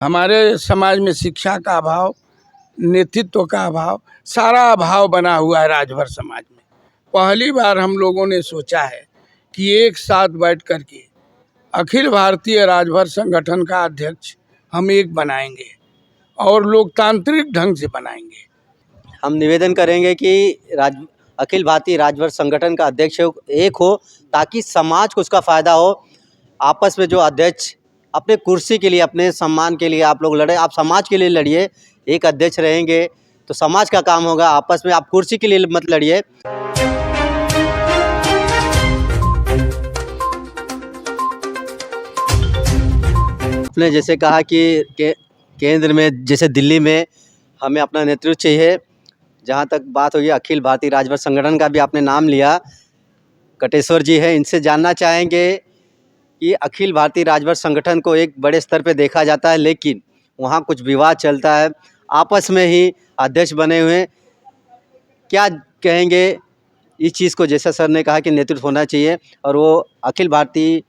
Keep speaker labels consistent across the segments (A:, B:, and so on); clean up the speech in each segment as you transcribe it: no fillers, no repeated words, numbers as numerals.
A: हमारे समाज में शिक्षा का अभाव, नेतृत्व का अभाव, सारा अभाव बना हुआ है राजभर समाज में। पहली बार हम लोगों ने सोचा है कि एक साथ बैठ कर के अखिल भारतीय राजभर संगठन का अध्यक्ष हम एक बनाएंगे और लोकतांत्रिक ढंग से बनाएंगे।
B: हम निवेदन करेंगे कि अखिल भारतीय राजभर संगठन का अध्यक्ष एक हो, ताकि समाज को उसका फ़ायदा हो। आपस में जो अध्यक्ष अपने कुर्सी के लिए, अपने सम्मान के लिए आप लोग लड़े, आप समाज के लिए लड़िए। एक अध्यक्ष रहेंगे तो समाज का काम होगा, आपस में आप कुर्सी के लिए मत लड़िए। आपने जैसे कहा कि केंद्र में, जैसे दिल्ली में हमें अपना नेतृत्व चाहिए। जहाँ तक बात होगी अखिल भारतीय राजभर संगठन का भी आपने नाम लिया, कटेश्वर जी है, इनसे जानना चाहेंगे कि अखिल भारतीय राजभर संगठन को एक बड़े स्तर पे देखा जाता है, लेकिन वहाँ कुछ विवाद चलता है, आपस में ही अध्यक्ष बने हुए हैं। क्या कहेंगे इस चीज़ को? जैसा सर ने कहा कि नेतृत्व होना चाहिए और वो अखिल भारतीय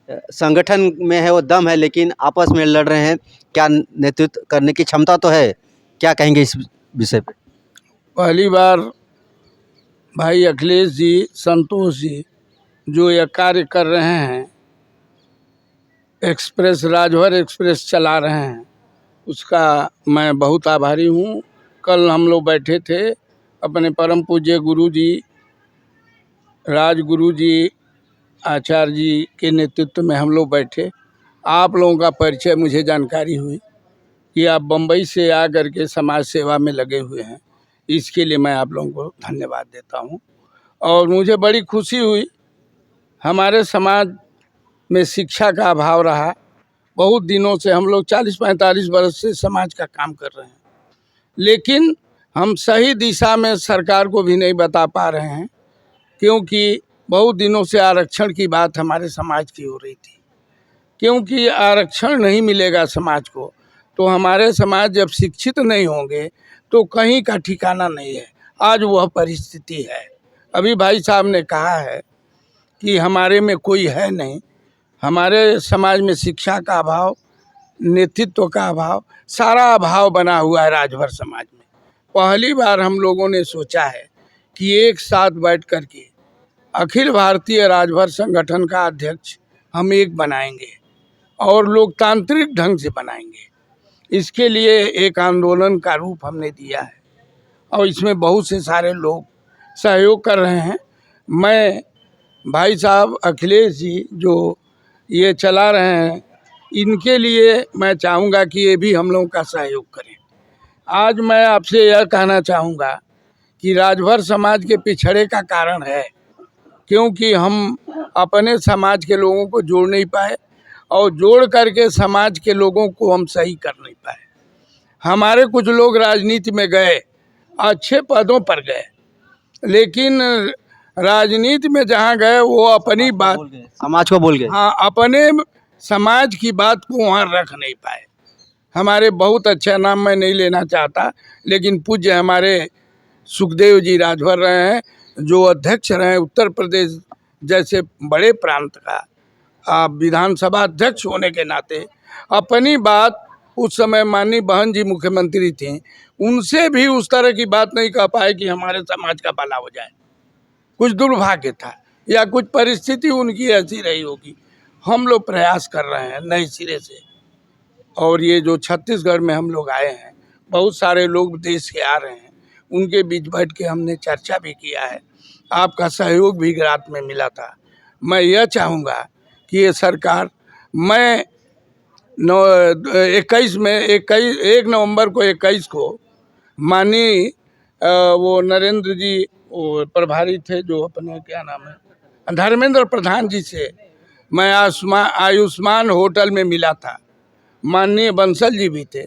B: संगठन में है, वो दम है, लेकिन आपस में लड़ रहे हैं। क्या नेतृत्व करने की क्षमता तो है? क्या कहेंगे इस विषय पे?
A: पहली बार भाई अखिलेश जी, संतोष जी जो यह कार्य कर रहे हैं, एक्सप्रेस, राजभर एक्सप्रेस चला रहे हैं, उसका मैं बहुत आभारी हूँ। कल हम लोग बैठे थे अपने परम पूज्य गुरु जी, राजगुरु जी, आचार्य जी के नेतृत्व में हम लोग बैठे। आप लोगों का परिचय मुझे जानकारी हुई कि आप बम्बई से आ करके समाज सेवा में लगे हुए हैं। इसके लिए मैं आप लोगों को धन्यवाद देता हूं। और मुझे बड़ी खुशी हुई, हमारे समाज में शिक्षा का अभाव रहा। बहुत दिनों से हम लोग 40-45 वर्ष से समाज का काम कर रहे हैं, लेकिन हम सही दिशा में सरकार को भी नहीं बता पा रहे हैं, क्योंकि बहुत दिनों से आरक्षण की बात हमारे समाज की हो रही थी। क्योंकि आरक्षण नहीं मिलेगा समाज को, तो हमारे समाज जब शिक्षित नहीं होंगे तो कहीं का ठिकाना नहीं है। आज वह परिस्थिति है। अभी भाई साहब ने कहा है कि हमारे में कोई है नहीं। हमारे समाज में शिक्षा का अभाव, नेतृत्व का अभाव, सारा अभाव बना हुआ है राजभर समाज में। पहली बार हम लोगों ने सोचा है कि एक साथ बैठ कर के अखिल भारतीय राजभर संगठन का अध्यक्ष हम एक बनाएंगे और लोकतांत्रिक ढंग से बनाएंगे। इसके लिए एक आंदोलन का रूप हमने दिया है और इसमें बहुत से सारे लोग सहयोग कर रहे हैं। मैं भाई साहब अखिलेश जी जो ये चला रहे हैं, इनके लिए मैं चाहूँगा कि ये भी हम लोगों का सहयोग करें। आज मैं आपसे यह कहना चाहूँगा कि राजभर समाज के पिछड़े का कारण है क्योंकि हम अपने समाज के लोगों को जोड़ नहीं पाए और जोड़ करके समाज के लोगों को हम सही कर नहीं पाए। हमारे कुछ लोग राजनीति में गए, अच्छे पदों पर गए, लेकिन राजनीति में जहाँ गए वो अपनी बात,
B: समाज को बोल गए।
A: हाँ, अपने समाज की बात को वहाँ रख नहीं पाए। हमारे बहुत अच्छा नाम मैं नहीं लेना चाहता, लेकिन पूज्य हमारे सुखदेव जी राजभर रहे हैं, जो अध्यक्ष रहे उत्तर प्रदेश जैसे बड़े प्रांत का विधानसभा अध्यक्ष होने के नाते अपनी बात, उस समय माननीय बहन जी मुख्यमंत्री थी, उनसे भी उस तरह की बात नहीं कह पाए कि हमारे समाज का भला हो जाए। कुछ दुर्भाग्य था या कुछ परिस्थिति उनकी ऐसी रही होगी। हम लोग प्रयास कर रहे हैं नए सिरे से, और ये जो छत्तीसगढ़ में हम लोग आए हैं, बहुत सारे लोग देश के आ रहे हैं, उनके बीच बैठ के हमने चर्चा भी किया है। आपका सहयोग भी रात में मिला था। मैं यह चाहूँगा कि ये सरकार, मैं 21 में 1 नवंबर को 21 को माननीय वो नरेंद्र जी वो प्रभारी थे, जो अपने क्या नाम है, धर्मेंद्र प्रधान जी से मैं आयुष्मान होटल में मिला था। माननीय बंसल जी भी थे।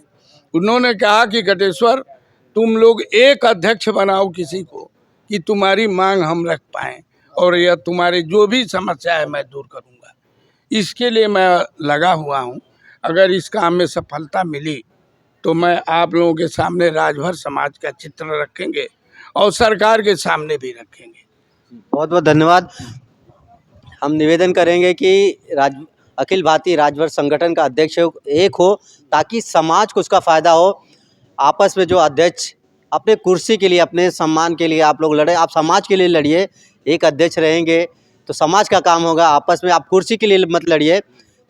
A: उन्होंने कहा कि गटेश्वर, तुम लोग एक अध्यक्ष बनाओ किसी को कि तुम्हारी मांग हम रख पाएँ और यह तुम्हारी जो भी समस्या है मैं दूर करूँगा। इसके लिए मैं लगा हुआ हूँ। अगर इस काम में सफलता मिली तो मैं आप लोगों के सामने राजभर समाज का चित्र रखेंगे और सरकार के सामने भी रखेंगे।
B: बहुत बहुत धन्यवाद। हम निवेदन करेंगे कि अखिल भारतीय राजवर्ग संगठन का अध्यक्ष एक हो, ताकि समाज को उसका फ़ायदा हो। आपस में जो अध्यक्ष अपने कुर्सी के लिए, अपने सम्मान के लिए आप लोग लड़े, आप समाज के लिए लड़िए। एक अध्यक्ष रहेंगे तो समाज का काम होगा, आपस में आप कुर्सी के लिए मत लड़िए।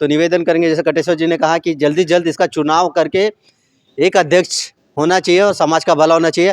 B: तो निवेदन करेंगे, जैसे कटेश्वर जी ने कहा कि जल्दी जल्द इसका चुनाव करके एक अध्यक्ष होना चाहिए और समाज का भला होना चाहिए।